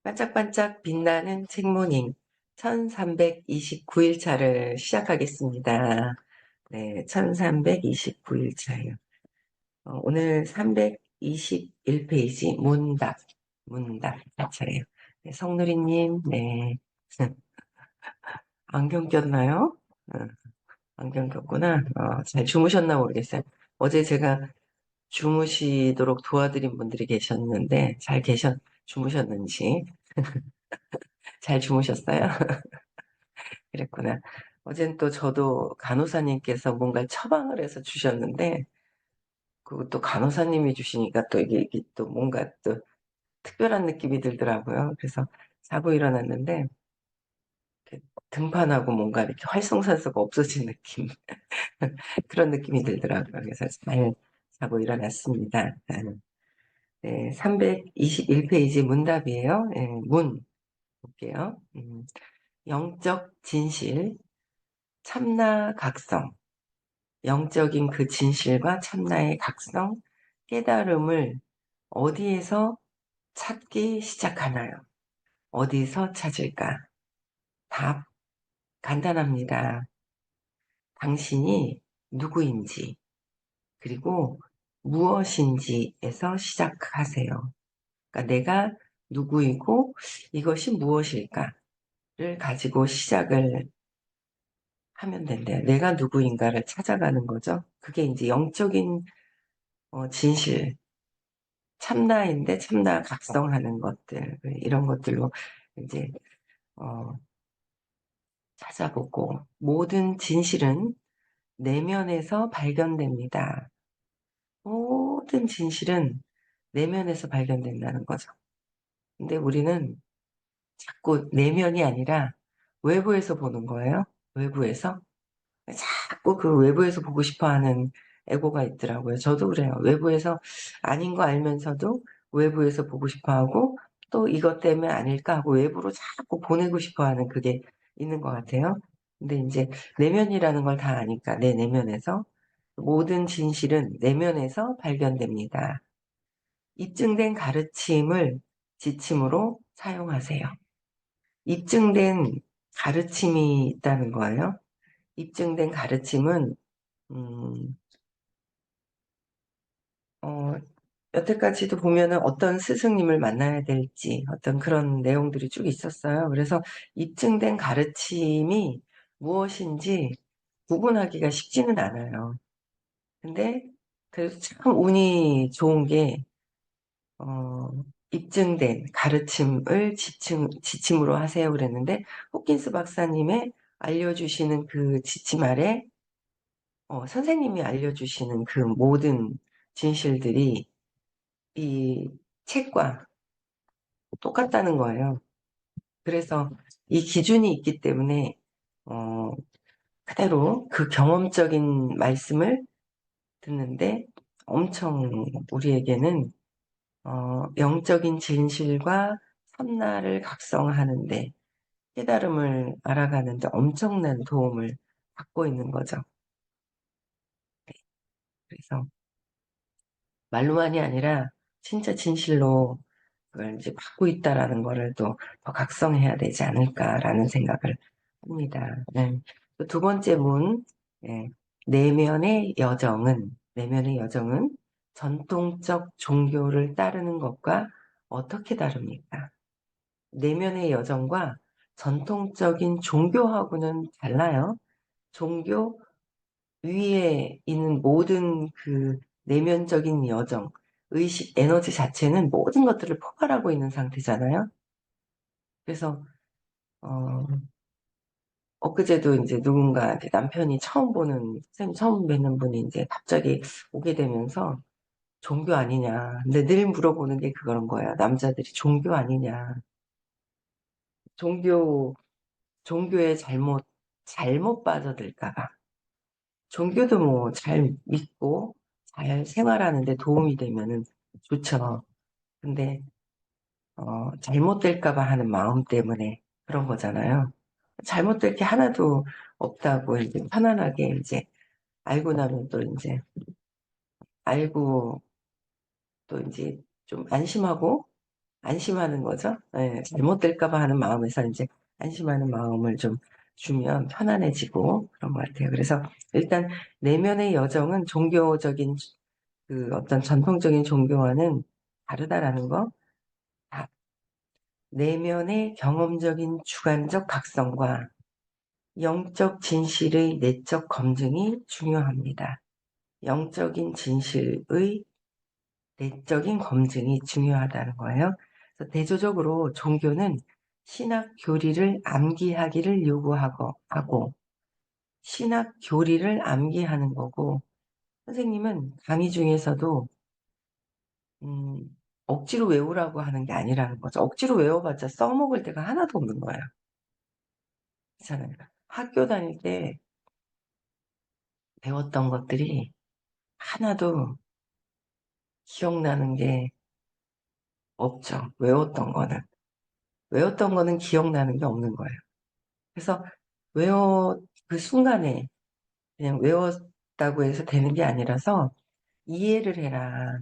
반짝반짝 빛나는 책모닝 1329일차를 시작하겠습니다. 네, 1329일차예요. 오늘 321페이지 문답 차례예요. 네, 성누리님, 네. 안경 꼈나요? 어, 안경 꼈구나. 잘 주무셨나 모르겠어요. 어제 제가 주무시도록 도와드린 분들이 계셨는데, 주무셨는지, 잘 주무셨어요? 그랬구나. 어젠 또 저도 간호사님께서 뭔가 처방을 해서 주셨는데, 그것도 간호사님이 주시니까 또 이게 또 뭔가 또 특별한 느낌이 들더라고요. 그래서 자고 일어났는데, 이렇게 등판하고 뭔가 이렇게 활성산소가 없어진 느낌. 그런 느낌이 들더라고요. 그래서 잘 자고 일어났습니다. 네, 321페이지 문답이에요. 네, 문 볼게요. 영적 진실, 참나 각성. 영적인 그 진실과 참나의 각성, 깨달음을 어디에서 찾기 시작하나요? 어디서 찾을까? 답, 간단합니다. 당신이 누구인지, 그리고 무엇인지에서 시작하세요. 그러니까 내가 누구이고 이것이 무엇일까를 가지고 시작을 하면 된대요. 내가 누구인가를 찾아가는 거죠. 그게 이제 영적인 진실, 참나인데 참나 각성하는 것들, 이런 것들로 이제, 어, 찾아보고, 모든 진실은 내면에서 발견됩니다. 모든 진실은 내면에서 발견된다는 거죠. 근데 우리는 자꾸 내면이 아니라 외부에서 보는 거예요. 외부에서. 자꾸 그 외부에서 보고 싶어 하는 에고가 있더라고요. 저도 그래요. 외부에서 아닌 거 알면서도 외부에서 보고 싶어 하고 또 이것 때문에 아닐까 하고 외부로 자꾸 보내고 싶어 하는 그게 있는 것 같아요. 근데 이제 내면이라는 걸 다 아니까 내 내면에서 모든 진실은 내면에서 발견됩니다. 입증된 가르침을 지침으로 사용하세요. 입증된 가르침이 있다는 거예요. 입증된 가르침은 음, 어, 여태까지도 보면은 어떤 스승님을 만나야 될지 어떤 그런 내용들이 쭉 있었어요. 그래서 입증된 가르침이 무엇인지 구분하기가 쉽지는 않아요. 근데 그래서 참 운이 좋은 게, 어, 입증된 가르침을 지침으로 하세요 그랬는데, 호킨스 박사님의 알려주시는 그 지침 아래, 선생님이 알려주시는 그 모든 진실들이 이 책과 똑같다는 거예요. 그래서 이 기준이 있기 때문에 어, 그대로 그 경험적인 말씀을 듣는데 엄청 우리에게는 영적인 진실과 참나를 각성하는데 깨달음을 알아가는데 엄청난 도움을 받고 있는 거죠. 그래서 말로만이 아니라 진짜 진실로 그걸 이제 받고 있다라는 거를 또 더 각성해야 되지 않을까라는 생각을 합니다. 네. 또두 번째 문, 네. 내면의 여정은 전통적 종교를 따르는 것과 어떻게 다릅니까? 내면의 여정과 전통적인 종교하고는 달라요. 종교 위에 있는 모든 그 내면적인 여정, 의식, 에너지 자체는 모든 것들을 포괄하고 있는 상태잖아요. 그래서, 어, 엊그제도 이제 누군가 이제 남편이 선생님 처음 뵙는 분이 이제 갑자기 오게 되면서 종교 아니냐. 근데 늘 물어보는 게 그런 거야. 남자들이 종교 아니냐. 종교, 종교에 잘못 빠져들까 봐. 종교도 뭐 잘 믿고 잘 생활하는데 도움이 되면은 좋죠. 근데 잘못될까 봐 하는 마음 때문에 그런 거잖아요. 잘못될 게 하나도 없다고 이제 편안하게 이제 알고 나면 또 이제 알고 또 이제 좀 안심하고 안심하는 거죠. 예, 잘못될까 봐 하는 마음에서 이제 안심하는 마음을 좀 주면 편안해지고 그런 것 같아요. 그래서 일단 내면의 여정은 종교적인 그 어떤 전통적인 종교와는 다르다라는 거, 다 내면의 경험적인 주관적 각성과 영적 진실의 내적 검증이 중요합니다. 영적인 진실의 내적인 검증이 중요하다는 거예요. 그래서 대조적으로 종교는 신학 교리를 암기하기를 요구하고 신학 교리를 암기하는 거고 선생님은 강의 중에서도 억지로 외우라고 하는 게 아니라는 거죠. 억지로 외워봤자 써먹을 데가 하나도 없는 거예요. 그렇잖아요. 학교 다닐 때 배웠던 것들이 하나도 기억나는 게 없죠. 외웠던 거는 기억나는 게 없는 거예요. 그래서 그 순간에 그냥 외웠다고 해서 되는 게 아니라서 이해를 해라.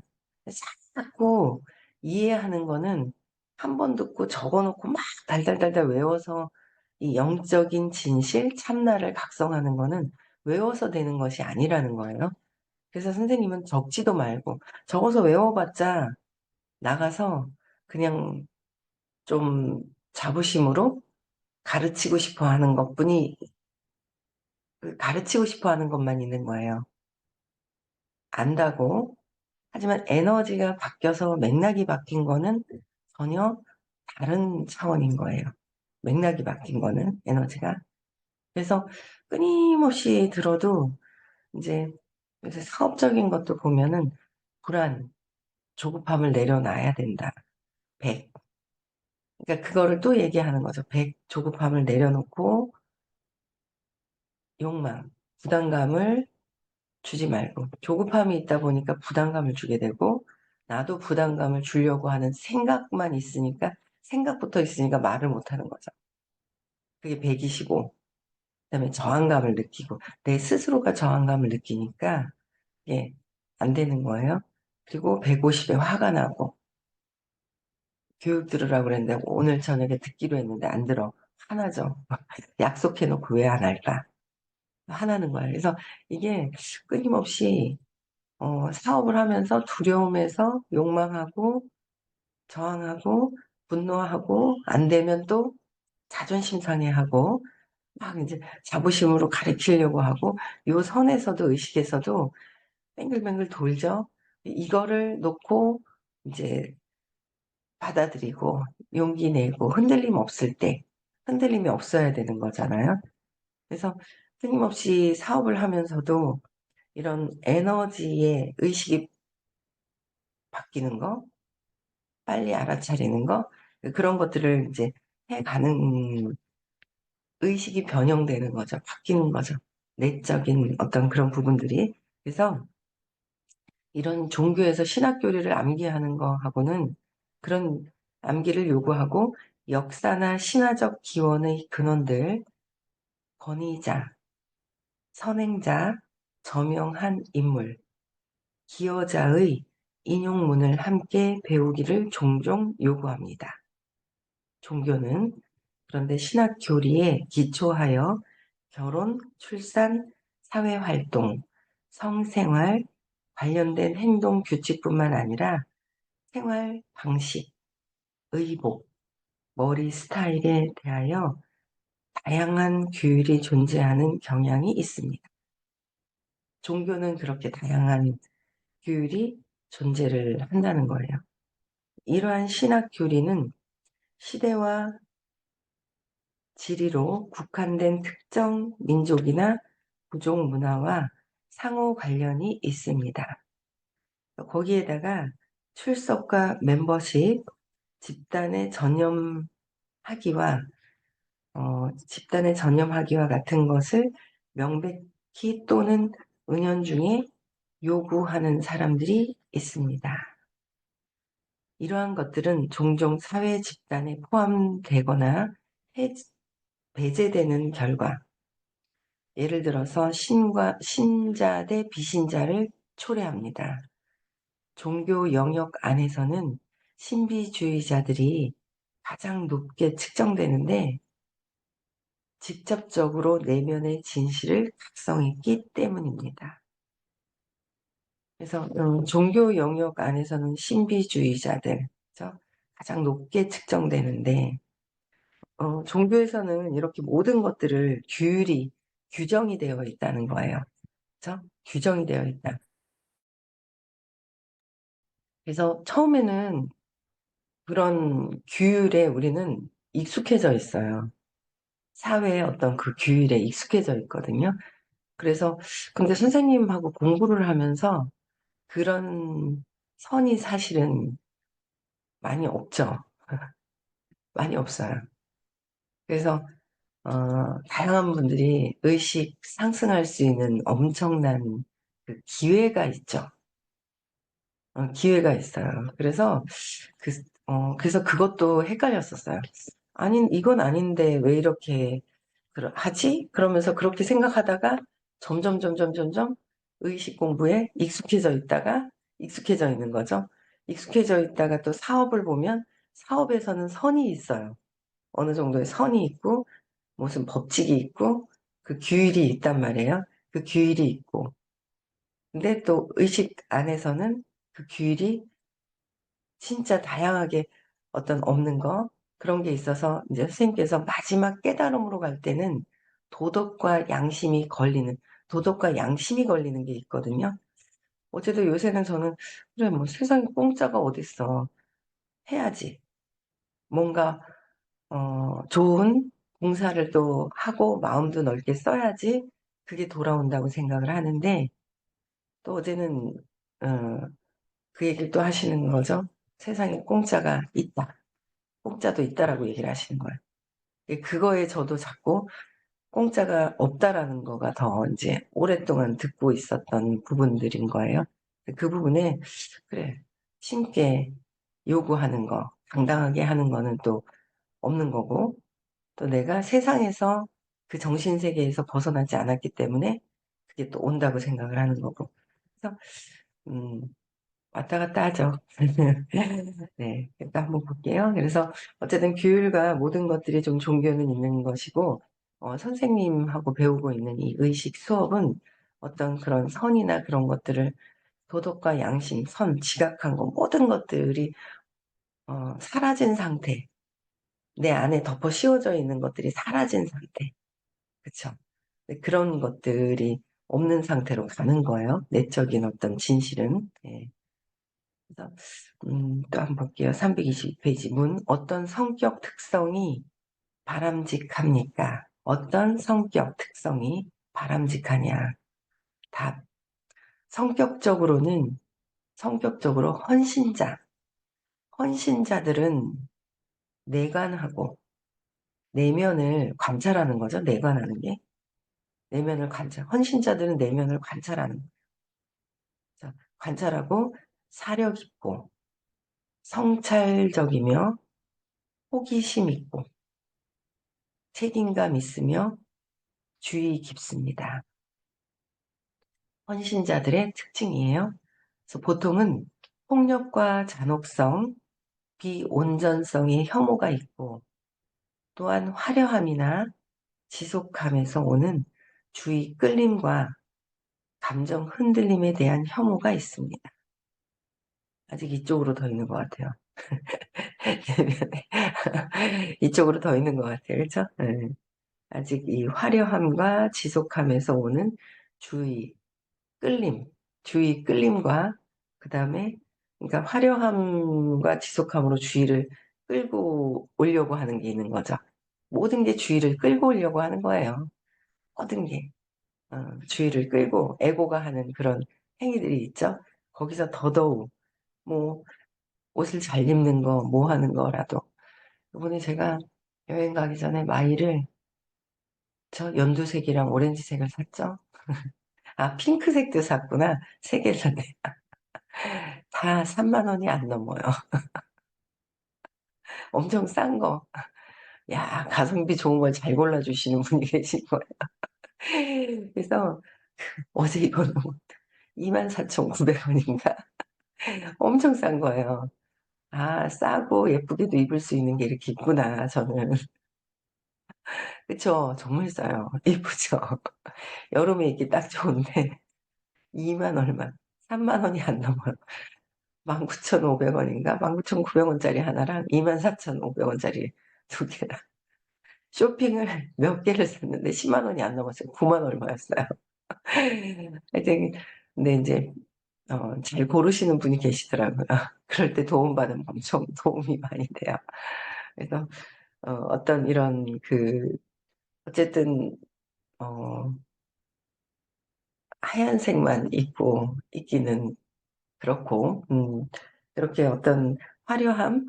자꾸 이해하는 거는 한 번 듣고 적어놓고 막 달달달달 외워서 이 영적인 진실, 참나를 각성하는 거는 외워서 되는 것이 아니라는 거예요. 그래서 선생님은 적지도 말고 적어서 외워봤자 나가서 그냥 좀 자부심으로 가르치고 싶어 하는 것뿐이 가르치고 싶어 하는 것만 있는 거예요. 안다고. 하지만 에너지가 바뀌어서 맥락이 바뀐 거는 전혀 다른 차원인 거예요. 맥락이 바뀐 거는 에너지가. 그래서 끊임없이 들어도 이제 요새 사업적인 것도 보면은 불안, 조급함을 내려놔야 된다. 100. 그러니까 그거를 또 얘기하는 거죠. 100 조급함을 내려놓고 욕망, 부담감을 주지 말고 조급함이 있다 보니까 부담감을 주게 되고 나도 부담감을 주려고 하는 생각만 있으니까 생각부터 있으니까 말을 못하는 거죠. 그게 120이고 그다음에 저항감을 느끼고 내 스스로가 저항감을 느끼니까 예, 안 되는 거예요. 그리고 150에 화가 나고 교육 들으라고 그랬는데 오늘 저녁에 듣기로 했는데 안 들어. 화나죠. 약속해놓고 왜 안 할까? 화나는 거예요. 그래서 이게 끊임없이 사업을 하면서 두려움에서 욕망하고 저항하고 분노하고 안 되면 또 자존심 상해하고 막 이제 자부심으로 가리키려고 하고 요 선에서도 의식에서도 뱅글뱅글 돌죠. 이거를 놓고 이제 받아들이고 용기 내고 흔들림 없을 때 흔들림이 없어야 되는 거잖아요. 그래서 끊임없이 사업을 하면서도 이런 에너지의 의식이 바뀌는 거, 빨리 알아차리는 거, 그런 것들을 이제 해가는 의식이 변형되는 거죠. 바뀌는 거죠. 내적인 어떤 그런 부분들이. 그래서 이런 종교에서 신학 교리를 암기하는 거하고는 그런 암기를 요구하고 역사나 신화적 기원의 근원들, 권위자, 선행자, 저명한 인물, 기여자의 인용문을 함께 배우기를 종종 요구합니다. 종교는 그런데 신학 교리에 기초하여 결혼, 출산, 사회활동, 성생활 관련된 행동 규칙뿐만 아니라 생활 방식, 의복, 머리 스타일에 대하여 다양한 규율이 존재하는 경향이 있습니다. 종교는 그렇게 다양한 규율이 존재를 한다는 거예요. 이러한 신학 교리는 시대와 지리로 국한된 특정 민족이나 부족 문화와 상호 관련이 있습니다. 거기에다가 출석과 멤버십, 집단에 전념하기와 집단에 전념하기와 같은 것을 명백히 또는 은연중에 요구하는 사람들이 있습니다. 이러한 것들은 종종 사회 집단에 포함되거나 배제되는 결과, 예를 들어서 신자 대 비신자를 초래합니다. 종교 영역 안에서는 신비주의자들이 가장 높게 측정되는데 직접적으로 내면의 진실을 각성했기 때문입니다. 그래서 종교 영역 안에서는 신비주의자들, 그죠? 가장 높게 측정되는데 종교에서는 이렇게 모든 것들을 규정이 되어 있다는 거예요. 그죠? 규정이 되어 있다. 그래서 처음에는 그런 규율에 우리는 익숙해져 있어요. 사회의 어떤 그 규율에 익숙해져 있거든요. 그래서 근데 선생님하고 공부를 하면서 그런 선이 사실은 많이 없죠. 많이 없어요. 그래서 다양한 분들이 의식 상승할 수 있는 엄청난 그 기회가 있죠. 기회가 있어요. 그래서 그것도 헷갈렸었어요. 아닌, 이건 아닌데 왜 이렇게 하지? 그러면서 그렇게 생각하다가 점점 의식 공부에 익숙해져 있는 거죠. 익숙해져 있다가 또 사업을 보면 사업에서는 선이 있어요. 어느 정도의 선이 있고 무슨 법칙이 있고 그 규율이 있단 말이에요. 그 규율이 있고. 근데 또 의식 안에서는 그 규율이 진짜 다양하게 어떤 없는 거 그런 게 있어서 이제 선생님께서 마지막 깨달음으로 갈 때는 도덕과 양심이 걸리는 도덕과 양심이 걸리는 게 있거든요. 어제도 요새는 저는 그래 뭐 세상에 공짜가 어딨어 해야지 뭔가 좋은 봉사를 또 하고 마음도 넓게 써야지 그게 돌아온다고 생각을 하는데 또 어제는 어, 그 얘기를 또 하시는 거죠. 세상에 공짜가 있다. 공짜도 있다라고 얘기를 하시는 거예요. 그거에 저도 자꾸 공짜가 없다라는 거가 더 이제 오랫동안 듣고 있었던 부분들인 거예요. 그 부분에, 그래, 신께 요구하는 거, 당당하게 하는 거는 또 없는 거고, 또 내가 세상에서 그 정신세계에서 벗어나지 않았기 때문에 그게 또 온다고 생각을 하는 거고. 그래서, 음, 왔다 갔다 하죠. 네, 일단 한번 볼게요. 그래서 어쨌든 규율과 모든 것들이 좀 종교는 있는 것이고, 선생님하고 배우고 있는 이 의식 수업은 어떤 그런 선이나 그런 것들을 도덕과 양심, 선, 지각한 거, 모든 것들이 사라진 상태, 내 안에 덮어 씌워져 있는 것들이 사라진 상태, 그쵸? 네, 그런 것들이 없는 상태로 가는 거예요. 내적인 어떤 진실은. 네. 그래서 또 한번 볼게요. 322페이지 문. 어떤 성격 특성이 바람직합니까? 어떤 성격 특성이 바람직하냐? 답. 성격적으로 헌신자들은 내관하고 내면을 관찰하는 거죠. 내관하는 게. 헌신자들은 내면을 관찰하는 거죠. 관찰하고 사려 깊고 성찰적이며 호기심 있고 책임감 있으며 주의 깊습니다. 헌신자들의 특징이에요. 그래서 보통은 폭력과 잔혹성, 비온전성의 혐오가 있고 또한 화려함이나 지속감에서 오는 주의 끌림과 감정 흔들림에 대한 혐오가 있습니다. 아직 이쪽으로 더 있는 것 같아요. 이쪽으로 더 있는 것 같아요. 그렇죠? 네. 아직 이 화려함과 지속함에서 오는 주의, 끌림, 주의 끌림과 그 다음에 그러니까 화려함과 지속함으로 주의를 끌고 오려고 하는 게 있는 거죠. 모든 게 주의를 끌고 오려고 하는 거예요. 모든 게 주의를 끌고 에고가 하는 그런 행위들이 있죠. 거기서 더더욱 뭐 옷을 잘 입는 거, 뭐 하는 거라도 이번에 제가 여행 가기 전에 마이를 저 연두색이랑 오렌지색을 샀죠. 아, 핑크색도 샀구나. 세 개를 샀네. 다 3만 원이 안 넘어요. 엄청 싼 거. 야, 가성비 좋은 걸 잘 골라주시는 분이 계신 거예요. 그래서 어제 이거는 24,900원인가? 엄청 싼 거예요. 아, 싸고 예쁘게도 입을 수 있는 게 이렇게 있구나, 저는. 그쵸? 정말 싸요. 예쁘죠? 여름에 입기 딱 좋은데, 2만 얼마, 3만 원이 안 넘어요. 19,500원인가? 19,900원짜리 하나랑 24,500원짜리 두 개랑. 쇼핑을 몇 개를 샀는데 10만 원이 안 넘었어요. 9만 얼마였어요. 하여튼, 근데 이제, 잘 고르시는 분이 계시더라고요. 그럴 때 도움받으면 엄청 도움이 많이 돼요. 그래서, 어떤 이런 어쨌든, 어, 하얀색만 입고 있기는 그렇고, 그렇게 어떤 화려함,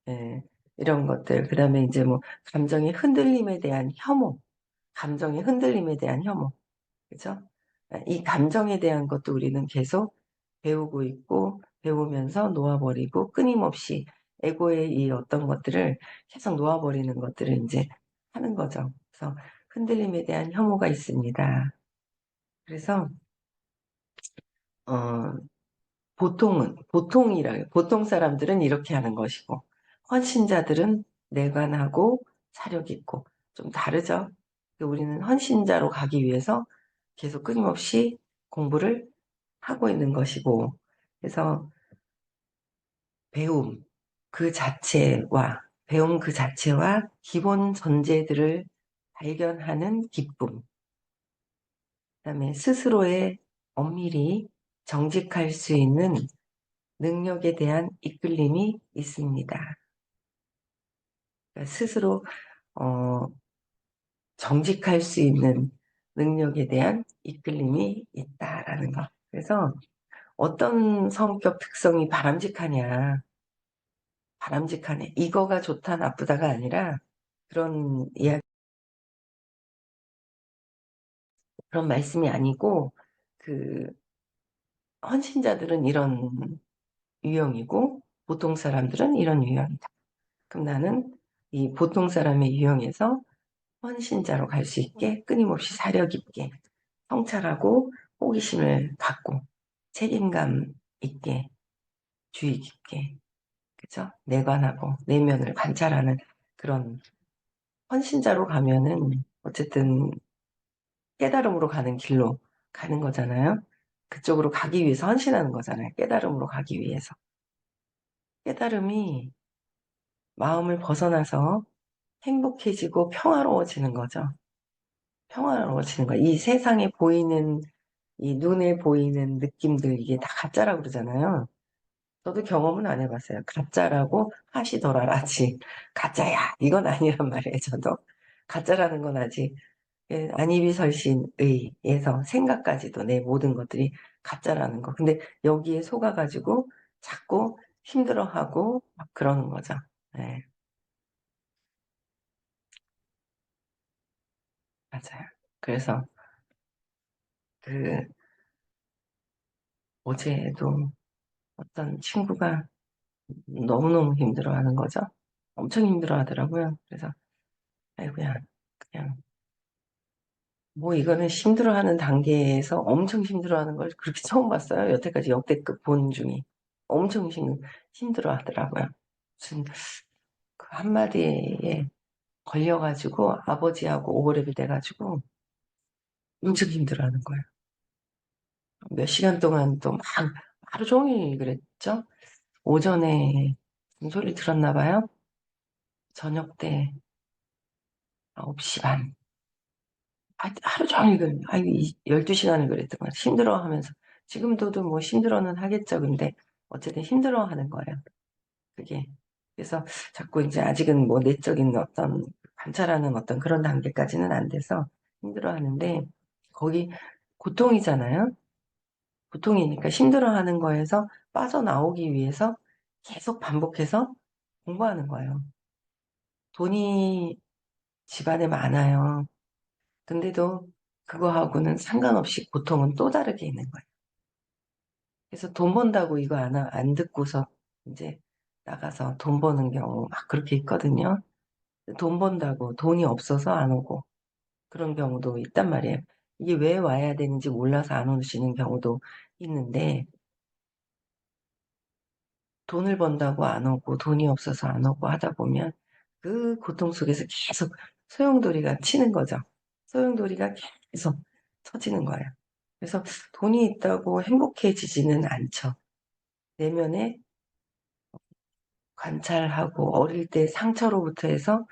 예, 이런 것들, 그 다음에 이제 뭐, 감정의 흔들림에 대한 혐오, 감정의 흔들림에 대한 혐오, 그죠? 이 감정에 대한 것도 우리는 계속 배우고 있고, 배우면서 놓아버리고, 끊임없이 에고의 이 어떤 것들을 계속 놓아버리는 것들을 이제 하는 거죠. 그래서 흔들림에 대한 혐오가 있습니다. 그래서, 어, 보통 사람들은 이렇게 하는 것이고, 헌신자들은 내관하고 사력 있고, 좀 다르죠? 우리는 헌신자로 가기 위해서 계속 끊임없이 공부를 하고 있는 것이고, 그래서 배움 배움 그 자체와 기본 전제들을 발견하는 기쁨, 그다음에 스스로의 엄밀히 정직할 수 있는 능력에 대한 이끌림이 있습니다. 그러니까 스스로 어, 정직할 수 있는 능력에 대한 이끌림이 있다라는 것. 그래서 어떤 성격 특성이 바람직하냐, 이거가 좋다, 나쁘다가 아니라 그런 이야기, 그런 말씀이 아니고, 그, 헌신자들은 이런 유형이고, 보통 사람들은 이런 유형이다. 그럼 나는 이 보통 사람의 유형에서 헌신자로 갈 수 있게 끊임없이 사력 있게 성찰하고 호기심을 갖고 책임감 있게 주의 깊게 그죠? 내관하고 내면을 관찰하는 그런 헌신자로 가면은 어쨌든 깨달음으로 가는 길로 가는 거잖아요. 그쪽으로 가기 위해서 헌신하는 거잖아요. 깨달음으로 가기 위해서. 깨달음이 마음을 벗어나서 행복해지고 평화로워지는 거죠. 평화로워지는 거. 이 세상에 보이는, 이 눈에 보이는 느낌들, 이게 다 가짜라고 그러잖아요. 저도 경험은 안 해봤어요. 가짜라고 하시더라라지. 가짜야. 이건 아니란 말이에요, 저도. 가짜라는 건 아직, 안이비설신의에서 생각까지도 내 모든 것들이 가짜라는 거. 근데 여기에 속아가지고 자꾸 힘들어하고 막 그러는 거죠. 네, 맞아요. 그래서 그, 어제도 어떤 친구가 너무너무 힘들어하는 거죠. 엄청 힘들어하더라고요. 그래서 아이고야 그냥 뭐 이거는 힘들어하는 단계에서 엄청 힘들어하는 걸 그렇게 처음 봤어요. 여태까지 역대급 본 중에 엄청 힘들어하더라고요. 무슨 그 한마디에 걸려가지고 아버지하고 오버랩이 돼가지고 엄청 힘들어하는 거예요. 몇 시간 동안 또 막 하루 종일 그랬죠. 오전에 무슨 소리 들었나 봐요. 저녁 때 9시 반. 하루 종일 12시간을 그랬던 거예요. 힘들어하면서. 지금도 뭐 힘들어는 하겠죠. 근데 어쨌든 힘들어하는 거예요. 그게. 그래서 자꾸 이제 아직은 뭐 내적인 어떤 관찰하는 어떤 그런 단계까지는 안 돼서 힘들어하는데 거기 고통이잖아요. 고통이니까 힘들어하는 거에서 빠져나오기 위해서 계속 반복해서 공부하는 거예요. 돈이 집안에 많아요. 근데도 그거하고는 상관없이 고통은 또 다르게 있는 거예요. 그래서 돈 번다고 이거 안 듣고서 이제 나가서 돈 버는 경우 막 그렇게 있거든요. 돈 번다고 돈이 없어서 안 오고 그런 경우도 있단 말이에요. 이게 왜 와야 되는지 몰라서 안 오시는 경우도 있는데 돈을 번다고 안 오고 돈이 없어서 안 오고 하다 보면 그 고통 속에서 계속 소용돌이가 치는 거죠. 소용돌이가 계속 터지는 거예요. 그래서 돈이 있다고 행복해지지는 않죠. 내면에 관찰하고 어릴 때 상처로부터 해서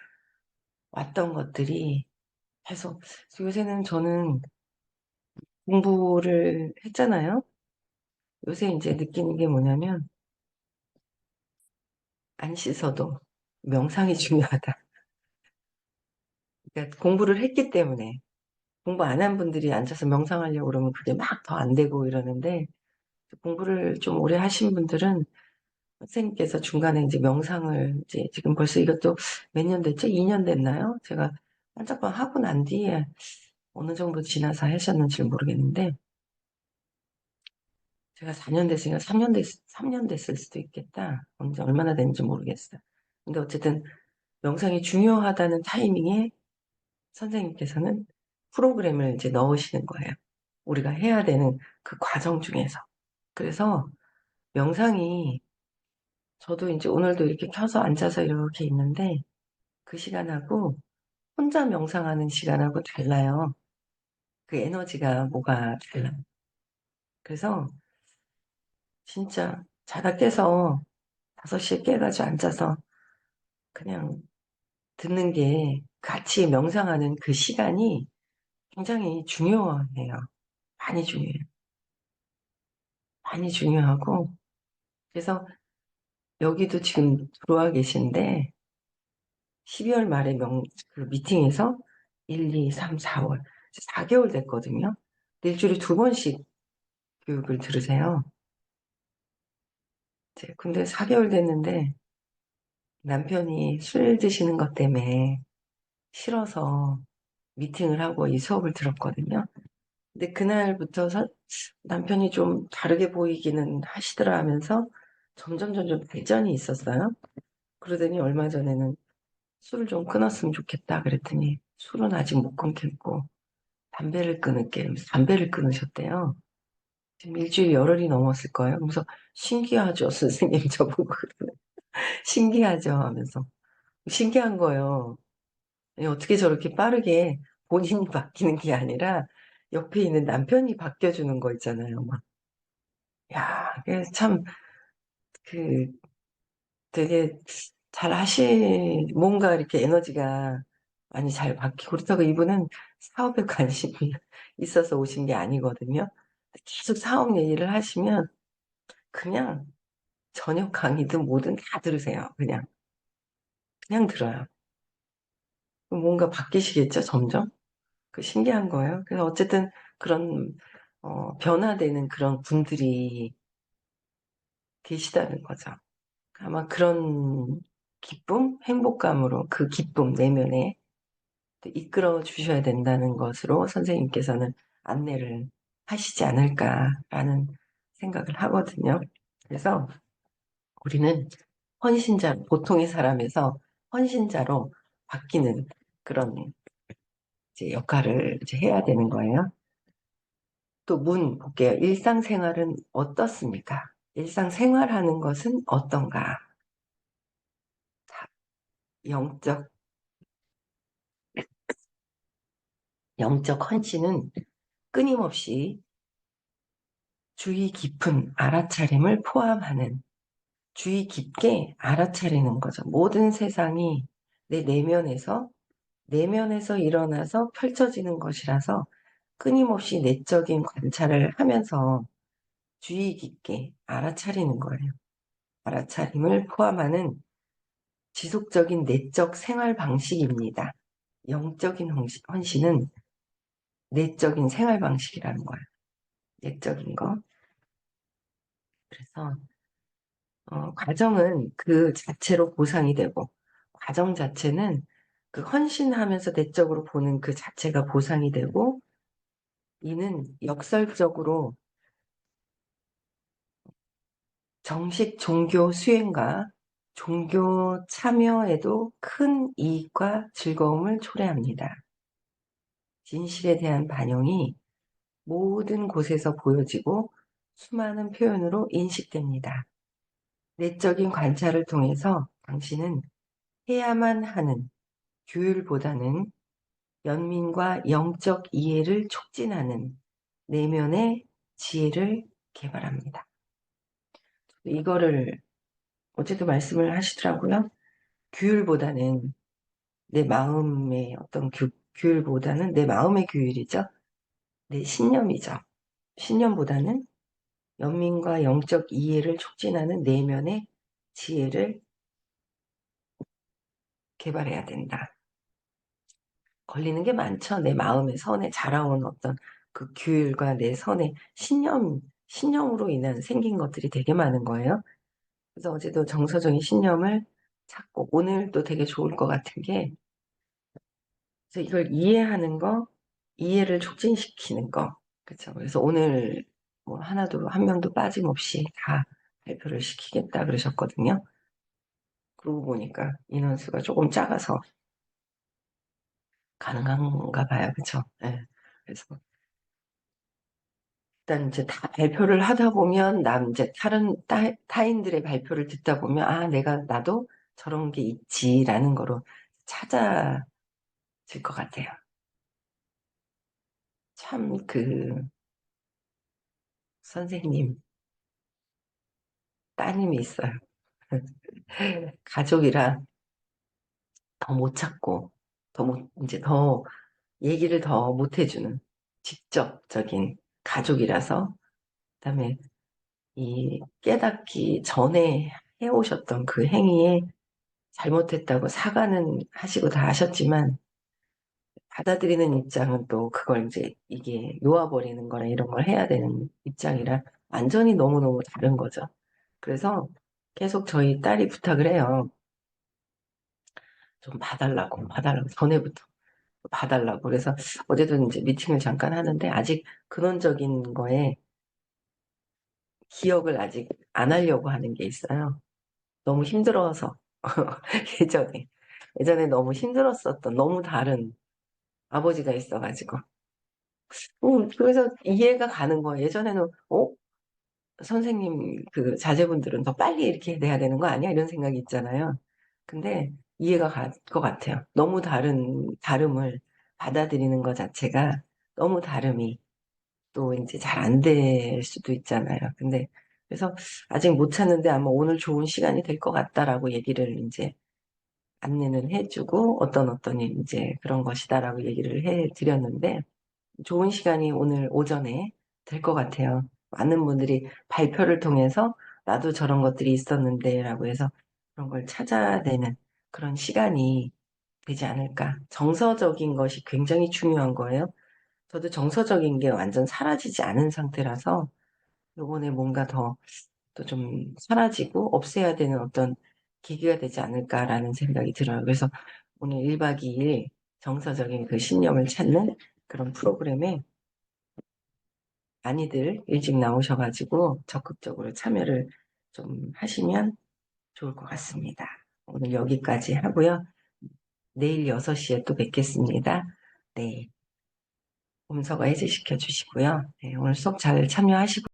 왔던 것들이 계속 요새는 저는 공부를 했잖아요. 요새 이제 느끼는 게 뭐냐면 안 씻어도 명상이 중요하다. 그러니까 공부를 했기 때문에 공부 안 한 분들이 앉아서 명상하려고 그러면 그게 막 더 안 되고 이러는데 공부를 좀 오래 하신 분들은 선생님께서 중간에 이제 명상을 이제 지금 벌써 이것도 몇 년 됐죠? 2년 됐나요? 제가 한짝방 하고 난 뒤에 어느 정도 지나서 하셨는지 모르겠는데 제가 4년 됐으니까 3년 됐을 수도 있겠다. 언제 얼마나 됐는지 모르겠어요. 근데 어쨌든 명상이 중요하다는 타이밍에 선생님께서는 프로그램을 이제 넣으시는 거예요. 우리가 해야 되는 그 과정 중에서. 그래서 명상이 저도 이제 오늘도 이렇게 켜서 앉아서 이렇게 있는데 그 시간하고 혼자 명상하는 시간하고 달라요. 그 에너지가 뭐가 달라요. 그래서 진짜 자다 깨서 5시에 깨가지고 앉아서 그냥 듣는 게 같이 명상하는 그 시간이 굉장히 중요해요. 많이 중요해요. 많이 중요하고 그래서 여기도 지금 들어와 계신데 12월 말에 그 미팅에서 1, 2, 3, 4월 4개월 됐거든요. 일주일에 2번씩 교육을 들으세요. 근데 4개월 됐는데 남편이 술 드시는 것 때문에 싫어서 미팅을 하고 이 수업을 들었거든요. 근데 그날부터 남편이 좀 다르게 보이기는 하시더라 하면서 점점 발전이 있었어요. 그러더니 얼마 전에는 술을 좀 끊었으면 좋겠다 그랬더니 술은 아직 못 끊겠고 담배를 끊을게 하면서 담배를 끊으셨대요. 지금 일주일 열흘이 넘었을 거예요. 그래서 신기하죠, 선생님 저보고 그러네. 신기하죠 하면서 신기한 거예요. 아니, 어떻게 저렇게 빠르게 본인이 바뀌는 게 아니라 옆에 있는 남편이 바뀌어주는 거 있잖아요. 막. 야, 그게 참, 그, 되게 뭔가 이렇게 에너지가 많이 잘 바뀌고, 그렇다고 이분은 사업에 관심이 있어서 오신 게 아니거든요. 계속 사업 얘기를 하시면 그냥 저녁 강의든 뭐든 다 들으세요. 그냥 들어요. 뭔가 바뀌시겠죠, 점점? 그 신기한 거예요. 그래서 어쨌든 그런, 변화되는 그런 분들이 계시다는 거죠. 아마 그런 기쁨, 행복감으로 그 기쁨 내면에 이끌어 주셔야 된다는 것으로 선생님께서는 안내를 하시지 않을까라는 생각을 하거든요. 그래서 우리는 보통의 사람에서 헌신자로 바뀌는 그런 이제 역할을 이제 해야 되는 거예요. 또 볼게요. 일상생활은 어떻습니까? 일상생활하는 것은 어떤가? 영적, 영적 헌신은 끊임없이 주의 깊은 알아차림을 포함하는 주의 깊게 알아차리는 거죠. 모든 세상이 내 내면에서 일어나서 펼쳐지는 것이라서 끊임없이 내적인 관찰을 하면서 주의 깊게 알아차리는 거예요. 알아차림을 포함하는 지속적인 내적 생활 방식입니다. 영적인 헌신은 내적인 생활 방식이라는 거예요. 내적인 거. 그래서 과정은 그 자체로 보상이 되고 과정 자체는 그 헌신하면서 내적으로 보는 그 자체가 보상이 되고 이는 역설적으로 정식 종교 수행과 종교 참여에도 큰 이익과 즐거움을 초래합니다. 진실에 대한 반영이 모든 곳에서 보여지고 수많은 표현으로 인식됩니다. 내적인 관찰을 통해서 당신은 해야만 하는 규율보다는 연민과 영적 이해를 촉진하는 내면의 지혜를 개발합니다. 이거를 어제도 말씀을 하시더라고요. 규율보다는 내 마음의 어떤 규율보다는 내 마음의 규율이죠. 내 신념이죠. 신념보다는 연민과 영적 이해를 촉진하는 내면의 지혜를 개발해야 된다. 걸리는 게 많죠. 내 마음의 선에 자라온 어떤 그 규율과 내 선의 신념으로 인한 생긴 것들이 되게 많은 거예요. 그래서 어제도 정서적인 신념을 찾고, 오늘도 되게 좋을 것 같은 게, 그래서 이걸 이해하는 거, 이해를 촉진시키는 거. 그렇죠. 그래서 오늘 뭐 하나도, 한 명도 빠짐없이 다 발표를 시키겠다 그러셨거든요. 그러고 보니까 인원수가 조금 작아서 가능한가 봐요. 그쵸? 예. 그래서 일단 이제 다 발표를 하다 보면 이제 다른 타인들의 발표를 듣다 보면 아, 나도 저런 게 있지라는 거로 찾아질 것 같아요. 참 선생님 따님이 있어요. 가족이라 더 못 찾고 이제 더 얘기를 더 못 해주는 직접적인 가족이라서 그다음에 이 깨닫기 전에 해오셨던 그 행위에 잘못했다고 사과는 하시고 다 하셨지만 받아들이는 입장은 또 그걸 이제 이게 놓아버리는 거나 이런 걸 해야 되는 입장이라 완전히 너무너무 다른 거죠. 그래서 계속 저희 딸이 부탁을 해요. 좀 봐달라고 전에부터 봐달라고. 그래서 어제도 이제 미팅을 잠깐 하는데 아직 근원적인 거에 기억을 아직 안 하려고 하는 게 있어요. 너무 힘들어서 예전에 너무 힘들었었던 너무 다른 아버지가 있어가지고 그래서 이해가 가는 거예요. 예전에는 선생님 그 자제분들은 더 빨리 이렇게 돼야 되는 거 아니야? 이런 생각이 있잖아요. 근데 이해가 갈 것 같아요. 너무 다름을 받아들이는 것 자체가 너무 다름이 또 이제 잘 안 될 수도 있잖아요. 근데 그래서 아직 못 찾는데 아마 오늘 좋은 시간이 될 것 같다라고 얘기를 이제 안내는 해주고 어떤 이제 그런 것이다라고 얘기를 해드렸는데 좋은 시간이 오늘 오전에 될 것 같아요. 많은 분들이 발표를 통해서 나도 저런 것들이 있었는데 라고 해서 그런 걸 찾아내는 그런 시간이 되지 않을까. 정서적인 것이 굉장히 중요한 거예요. 저도 정서적인 게 완전 사라지지 않은 상태라서 요번에 뭔가 더 또 좀 사라지고 없애야 되는 어떤 계기가 되지 않을까라는 생각이 들어요. 그래서 오늘 1박 2일 정서적인 그 신념을 찾는 그런 프로그램에 많이들 일찍 나오셔가지고 적극적으로 참여를 좀 하시면 좋을 것 같습니다. 오늘 여기까지 하고요. 내일 6시에 또 뵙겠습니다. 네. 음성어 해제시켜 주시고요. 네, 오늘 수업 잘 참여하시고